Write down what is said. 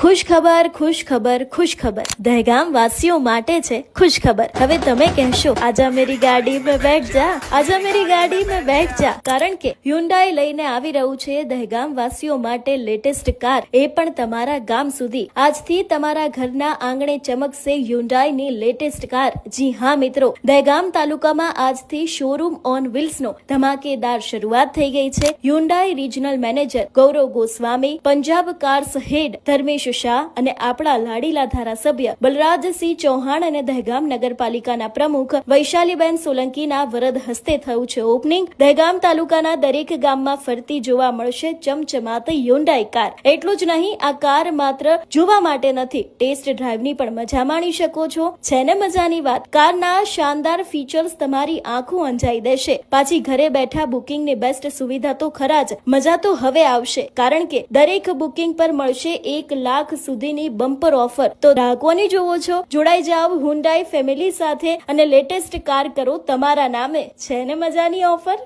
ખુશ ખબર ખુશ ખબર ખુશ ખબર દહેગામ વાસીઓ માટે છે ખુશ ખબર। હવે તમે કહેશો આજા મેરી ગાડી में बैठ जा, आजा मेरी गाड़ी में बैठ जा, કારણ કે હ્યુન્ડાઈ લઈને આવી રહ્યું છે દહેગામ વાસીઓ માટે લેટેસ્ટ કાર, એ પણ તમારા ગામ સુધી। આજથી તમારા ઘરના આંગણે ચમકશે હ્યુન્ડાઈની લેટેસ્ટ કાર। જી હા મિત્રો, દહેગામ તાલુકામાં આજથી શોરૂમ ઓન વ્હીલ્સનો ધમાકેદાર શરૂઆત થઈ ગઈ છે। હ્યુન્ડાઈ રિજનલ મેનેજર ગૌરવ ગોસ્વામી, પંજાબ કાર્સ હેડ ધર્મેશ શાહ અને આપણા લાડીલા ધારાસભ્ય બલરાજસિંહ ચૌહાણ અને દહેગામ નગરપાલિકાના પ્રમુખ વૈશાલીબેન સોલંકીના વરદ હસ્તે થયું છે ઓપનિંગ। દહેગામ તાલુકાના દરેક ગામમાં ફરતી જોવા મળશે ચમચમાતી હ્યુન્ડાઈ કાર। એટલું જ નહીં, આ કાર માત્ર જોવા માટે નથી, ટેસ્ટ ડ્રાઈવની પણ મજા માણી શકો છો। છે ને મજાની વાત? કારના શાનદાર ફીચર્સ તમારી આંખો અંજાઈ દેશે। પાછી ઘરે બેઠા બુકિંગની બેસ્ટ સુવિધા તો ખરા જ, મજા તો હવે આવશે, કારણ કે દરેક બુકિંગ પર મળશે 1 લાખ સુધીની બમ્પર ઓફર। તો રાહકોની જોવો છો, જોડાઈ જાવ હ્યુન્ડાઈ ફેમિલી સાથે અને લેટેસ્ટ કાર કરો તમારા નામે। છે ને મજાની ઓફર?